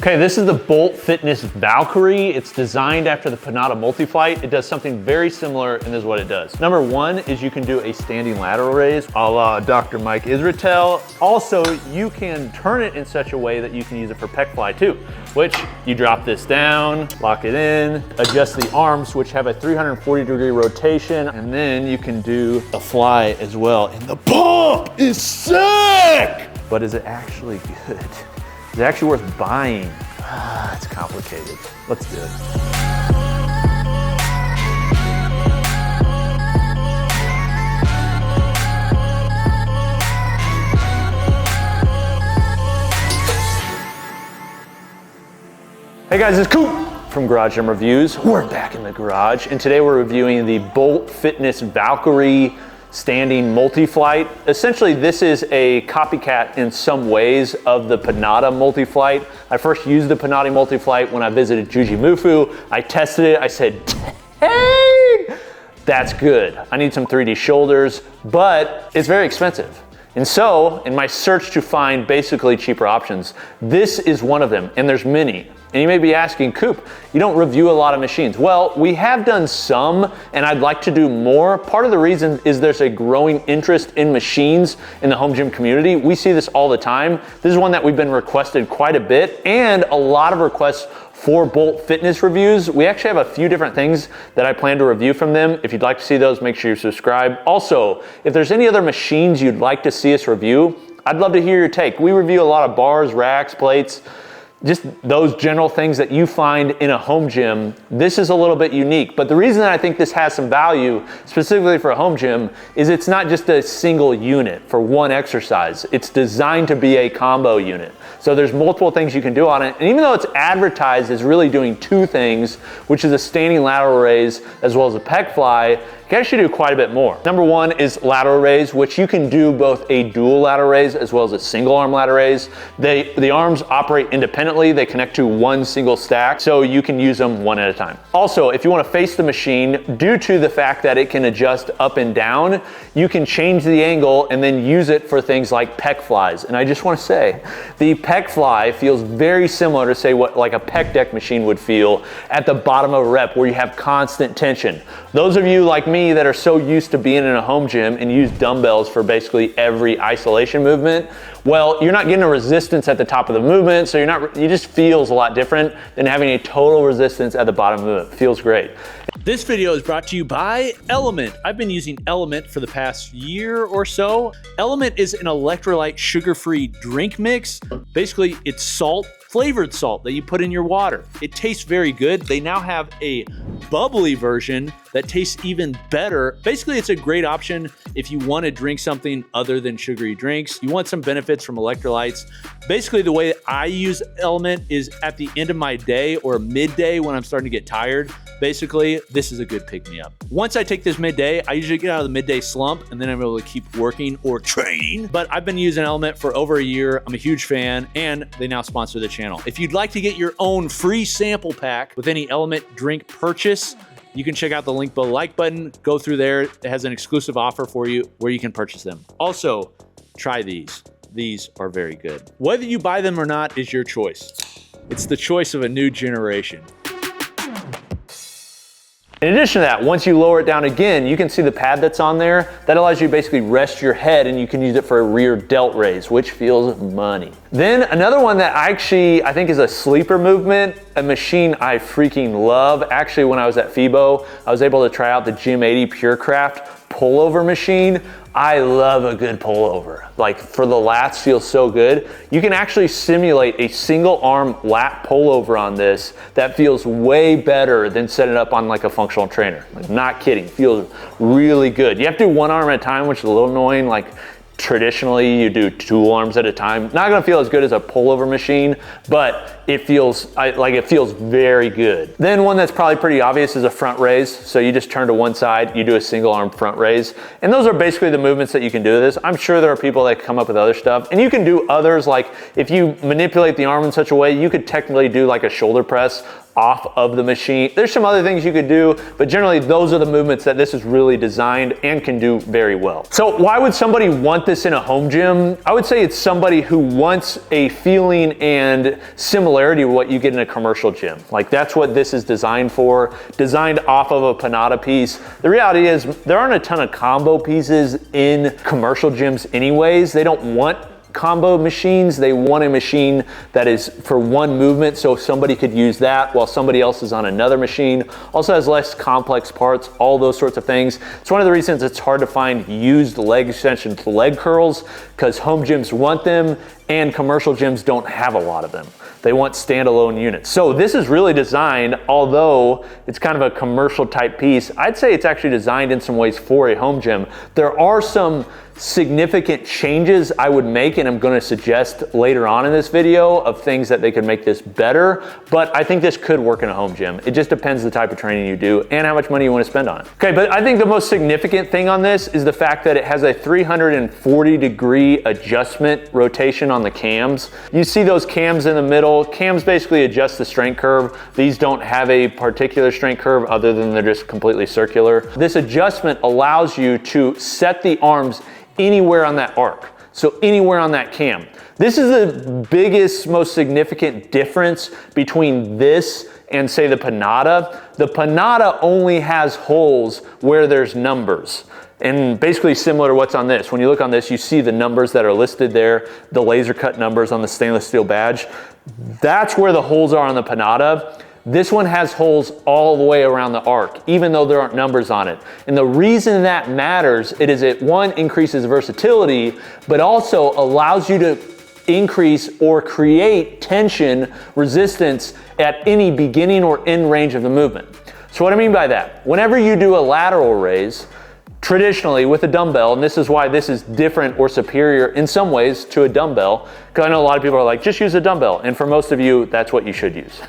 Okay, this is the Bolt Fitness Valkyrie. It's designed after the Mutli-Flight. It does something very similar, and this is what it does. Number one is you can do a standing lateral raise, a la Dr. Mike Israetel. Also, you can turn it in such a way that you can use it for pec fly too, which you drop this down, lock it in, adjust the arms, which have a 340-degree rotation, and then you can do a fly as well. And the pump is sick! But is it actually good? Is it actually worth buying? It's complicated. Let's do it. Hey guys, it's Coop from Garage Gym Reviews. We're back in the garage, and today we're reviewing the Bolt Fitness Valkyrie standing multi-flight. Essentially, this is a copycat in some ways of the Mutli-Flight. I first used the Mutli-Flight when I visited Jujimufu. I tested it, I said, hey, that's good. I need some 3D shoulders, but it's very expensive. And so, in my search to find basically cheaper options, this is one of them, and there's many. And you may be asking, Coop, you don't review a lot of machines. Well, we have done some, and I'd like to do more. Part of the reason is there's a growing interest in machines in the home gym community. We see this all the time. This is one that we've been requested quite a bit, and a lot of requests for Bolt Fitness reviews. We actually have a few different things that I plan to review from them. If you'd like to see those, make sure you subscribe. Also, if there's any other machines you'd like to see us review, I'd love to hear your take. We review a lot of bars, racks, plates, just those general things that you find in a home gym. This is a little bit unique, but the reason that I think this has some value, specifically for a home gym, is it's not just a single unit for one exercise. It's designed to be a combo unit. So there's multiple things you can do on it, and even though it's advertised as really doing two things, which is a standing lateral raise as well as a pec fly, you can actually do quite a bit more. Number one is lateral raise, which you can do both a dual lateral raise as well as a single arm lateral raise. The arms operate independently. They connect to one single stack, so you can use them one at a time. Also, if you want to face the machine, due to the fact that it can adjust up and down, you can change the angle and then use it for things like pec flies. And I just want to say, the pec fly feels very similar to, say, what like a pec deck machine would feel at the bottom of a rep, where you have constant tension. Those of you like me that are so used to being in a home gym and use dumbbells for basically every isolation movement, well, you're not getting a resistance at the top of the movement, so it just feels a lot different than having a total resistance at the bottom of the movement. Feels great. This video is brought to you by Element. I've been using Element for the past year or so. Element is an electrolyte sugar-free drink mix. Basically, it's salt, flavored salt that you put in your water. It tastes very good. They now have a bubbly version that tastes even better. Basically, it's a great option if you want to drink something other than sugary drinks. You want some benefits from electrolytes. Basically, the way I use Element is at the end of my day or midday when I'm starting to get tired. Basically, this is a good pick-me-up. Once I take this midday, I usually get out of the midday slump, and then I'm able to keep working or training. But I've been using Element for over a year. I'm a huge fan, and they now sponsor the channel. If you'd like to get your own free sample pack with any Element drink purchase, you can check out the link below, like button, go through there. It has an exclusive offer for you where you can purchase them. Also, try these. These are very good. Whether you buy them or not is your choice. It's the choice of a new generation. In addition to that, once you lower it down again, you can see the pad that's on there. That allows you to basically rest your head, and you can use it for a rear delt raise, which feels money. Then another one that I think is a sleeper movement, a machine I freaking love. Actually, when I was at FIBO, I was able to try out the Gym 80 PureCraft pullover machine. I love a good pullover. Like, for the lats, feels so good. You can actually simulate a single arm lat pullover on this that feels way better than setting it up on like a functional trainer. Like, not kidding, feels really good. You have to do one arm at a time, which is a little annoying. Like, traditionally you do two arms at a time. Not gonna feel as good as a pullover machine, but it feels very good. Then one that's probably pretty obvious is a front raise. So you just turn to one side, you do a single arm front raise. And those are basically the movements that you can do with this. I'm sure there are people that come up with other stuff, and you can do others. Like, if you manipulate the arm in such a way, you could technically do like a shoulder press off of the machine. There's some other things you could do, but generally those are the movements that this is really designed and can do very well. So why would somebody want this in a home gym? I would say it's somebody who wants a feeling and similarity with what you get in a commercial gym. Like that's what this is designed for, designed off of a Panada piece. The reality is there aren't a ton of combo pieces in commercial gyms anyways. They don't want combo machines. They want a machine that is for one movement, so somebody could use that while somebody else is on another machine. Also has less complex parts, all those sorts of things. It's one of the reasons it's hard to find used leg extension leg curls, because home gyms want them and commercial gyms don't have a lot of them. They want standalone units. So this is really designed, although it's kind of a commercial type piece, I'd say it's actually designed in some ways for a home gym. There are some significant changes I would make, and I'm going to suggest later on in this video of things that they could make this better, but I think this could work in a home gym. It just depends the type of training you do and how much money you want to spend on it. Okay, but I think the most significant thing on this is the fact that it has a 340-degree adjustment rotation on the cams. You see those cams in the middle. Cams basically adjust the strength curve. These don't have a particular strength curve other than they're just completely circular. This adjustment allows you to set the arms anywhere on that arc, so anywhere on that cam. This is the biggest, most significant difference between this and say the Panada. The Panada only has holes where there's numbers, and basically similar to what's on this. When you look on this, you see the numbers that are listed there, the laser cut numbers on the stainless steel badge. That's where the holes are on the Panada. This one has holes all the way around the arc, even though there aren't numbers on it. And the reason that matters, it one, increases versatility, but also allows you to increase or create tension resistance at any beginning or end range of the movement. So what I mean by that, whenever you do a lateral raise, traditionally with a dumbbell, and this is why this is different or superior in some ways to a dumbbell, because I know a lot of people are like, just use a dumbbell. And for most of you, that's what you should use.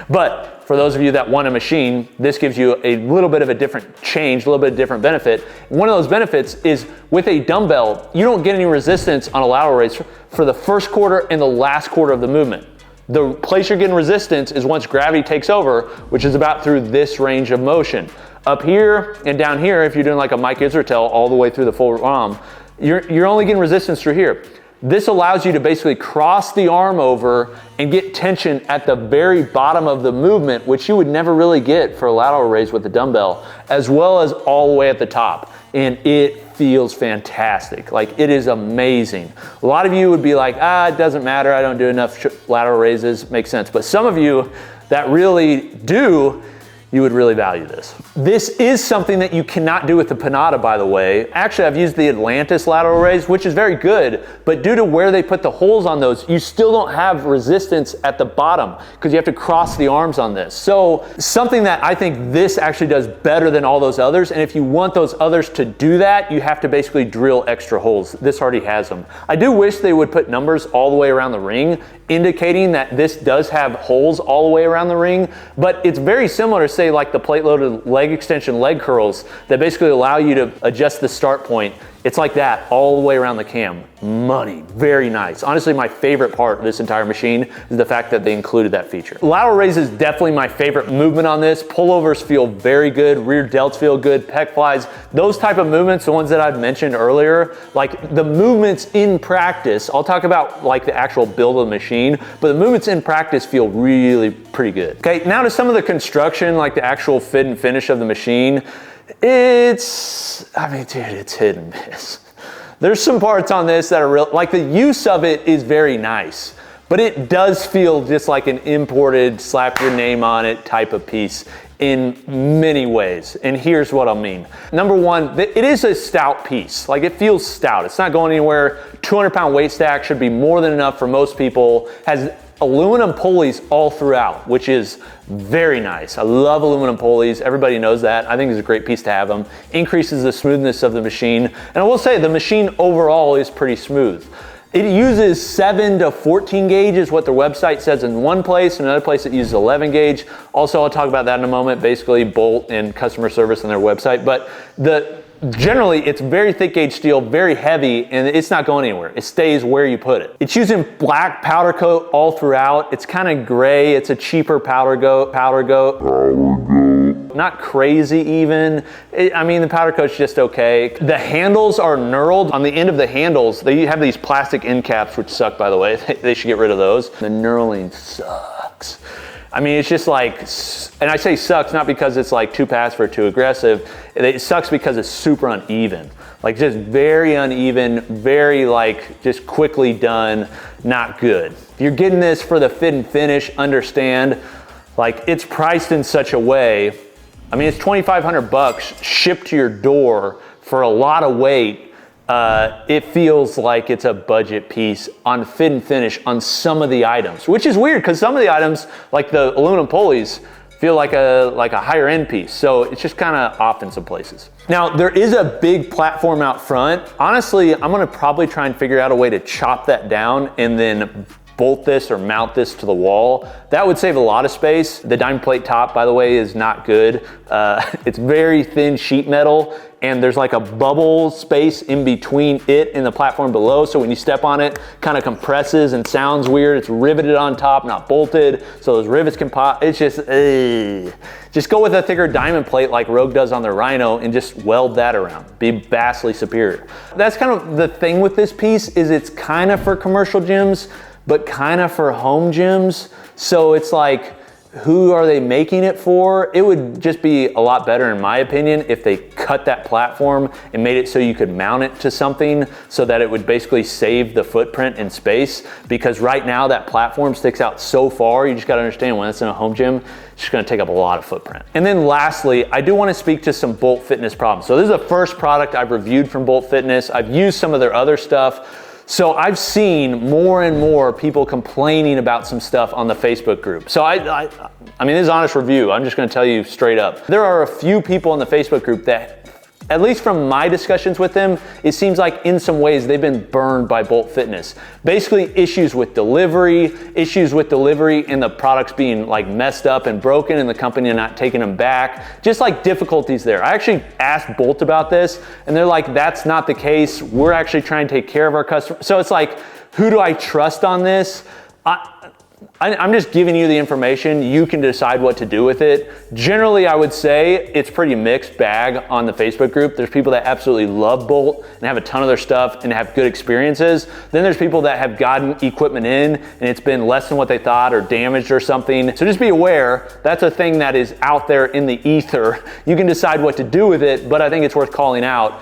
But for those of you that want a machine, this gives you a little bit of a different change, a little bit of different benefit. One of those benefits is with a dumbbell, you don't get any resistance on a lateral raise for the first quarter and the last quarter of the movement. The place you're getting resistance is once gravity takes over, which is about through this range of motion. Up here and down here, if you're doing like a Mike Israetel all the way through the full ROM, you're only getting resistance through here. This allows you to basically cross the arm over and get tension at the very bottom of the movement, which you would never really get for a lateral raise with a dumbbell, as well as all the way at the top. And it feels fantastic. Like, it is amazing. A lot of you would be like, it doesn't matter, I don't do enough lateral raises. Makes sense. But some of you that really do, you would really value this. This is something that you cannot do with the Panada, by the way. Actually, I've used the Atlantis lateral raise, which is very good, but due to where they put the holes on those, you still don't have resistance at the bottom because you have to cross the arms on this. So something that I think this actually does better than all those others, and if you want those others to do that, you have to basically drill extra holes. This already has them. I do wish they would put numbers all the way around the ring, indicating that this does have holes all the way around the ring, but it's very similar to say like the plate loaded leg extension leg curls that basically allow you to adjust the start point. It's like that all the way around the cam. Money, very nice. Honestly, my favorite part of this entire machine is the fact that they included that feature. Lateral raise is definitely my favorite movement on this. Pullovers feel very good, rear delts feel good, pec flies, those type of movements, the ones that I've mentioned earlier, like the movements in practice, I'll talk about like the actual build of the machine, but the movements in practice feel really pretty good. Okay, now to some of the construction, like the actual fit and finish of the machine. It's hit and miss. There's some parts on this that are real, like the use of it is very nice, but it does feel just like an imported, slap your name on it type of piece in many ways. And here's what I mean. Number one, it is a stout piece. Like, it feels stout. It's not going anywhere. 200-pound weight stack should be more than enough for most people. Has aluminum pulleys all throughout, which is very nice. I love aluminum pulleys. Everybody knows that. I think it's a great piece to have them. Increases the smoothness of the machine. And I will say the machine overall is pretty smooth. It uses 7 to 14 gauge is what their website says in one place. In another place it uses 11 gauge. Also, I'll talk about that in a moment, basically bolt and customer service on their website. But generally it's very thick gauge steel, very heavy, and it's not going anywhere. It stays where you put it. It's using black powder coat all throughout. It's kind of gray. It's a cheaper powder coat. Not crazy even. I mean, the powder coat's just okay. The handles are knurled. On the end of the handles, they have these plastic end caps, which suck, by the way. They should get rid of those. The knurling sucks. I mean, it's just like, and I say sucks not because it's like too passive or too aggressive. It sucks because it's super uneven. Like just very uneven, very like just quickly done, not good. If you're getting this for the fit and finish, understand, like it's priced in such a way. I mean, it's $2,500 shipped to your door for a lot of weight. It feels like it's a budget piece on fit and finish on some of the items, which is weird because some of the items, like the aluminum pulleys, feel like a higher end piece. So it's just kind of off in some places. Now, there is a big platform out front. Honestly, I'm gonna probably try and figure out a way to chop that down and then bolt this or mount this to the wall. That would save a lot of space. The diamond plate top, by the way, is not good. It's very thin sheet metal, and there's like a bubble space in between it and the platform below, so when you step on it, kind of compresses and sounds weird. It's riveted on top, not bolted, so those rivets can pop. It's just, just go with a thicker diamond plate like Rogue does on their Rhino and just weld that around. Be vastly superior. That's kind of the thing with this piece, is it's kind of for commercial gyms, but kind of for home gyms. So it's like, who are they making it for? It would just be a lot better, in my opinion, if they cut that platform and made it so you could mount it to something so that it would basically save the footprint and space. Because right now that platform sticks out so far, you just gotta understand when it's in a home gym, it's just gonna take up a lot of footprint. And then lastly, I do wanna speak to some Bolt Fitness problems. So this is the first product I've reviewed from Bolt Fitness. I've used some of their other stuff. So I've seen more and more people complaining about some stuff on the Facebook group. So I mean, this is an honest review. I'm just gonna tell you straight up. There are a few people in the Facebook group that, at least from my discussions with them, it seems like in some ways they've been burned by Bolt Fitness. Basically issues with delivery and the products being like messed up and broken and the company not taking them back. Just like difficulties there. I actually asked Bolt about this and they're like, that's not the case. We're actually trying to take care of our customers. So it's like, who do I trust on this? I'm just giving you the information. You can decide what to do with it. Generally, I would say it's pretty mixed bag on the Facebook group. There's people that absolutely love Bolt and have a ton of their stuff and have good experiences. Then there's people that have gotten equipment in and it's been less than what they thought or damaged or something. So just be aware, that's a thing that is out there in the ether. You can decide what to do with it, but I think it's worth calling out.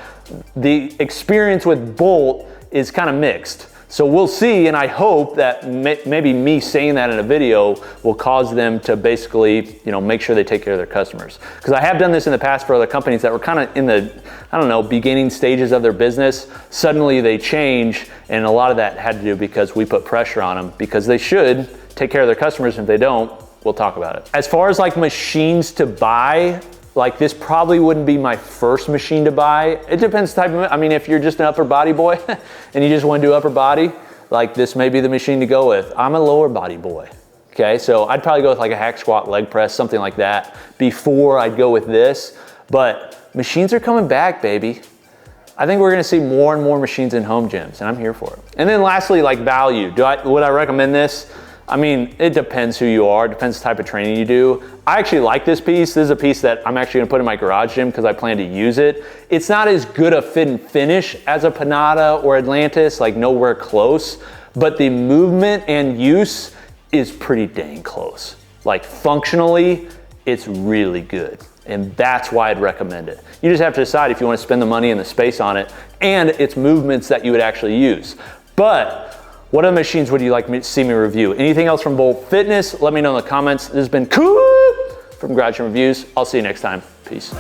The experience with Bolt is kind of mixed. So we'll see, and I hope that maybe me saying that in a video will cause them to basically, make sure they take care of their customers. Because I have done this in the past for other companies that were kind of in the, beginning stages of their business. Suddenly they change, and a lot of that had to do because we put pressure on them, because they should take care of their customers. If they don't, we'll talk about it. As far as like machines to buy, like this probably wouldn't be my first machine to buy. It depends the type of, if you're just an upper body boy and you just want to do upper body, like this may be the machine to go with. I'm a lower body boy, okay? So I'd probably go with like a hack squat, leg press, something like that before I'd go with this. But machines are coming back, baby. I think we're gonna see more and more machines in home gyms, and I'm here for it. And then lastly, like value. Would I recommend this? It depends who you are. It depends the type of training you do. I actually like this piece. This is a piece that I'm actually gonna put in my garage gym because I plan to use it. It's not as good a fit and finish as a Panada or Atlantis, like nowhere close, but the movement and use is pretty dang close. Like functionally, it's really good. And that's why I'd recommend it. You just have to decide if you want to spend the money and the space on it and its movements that you would actually use. But what other machines would you like to see me review? Anything else from Bolt Fitness? Let me know in the comments. This has been Coop from Garage Gym Reviews. I'll see you next time. Peace.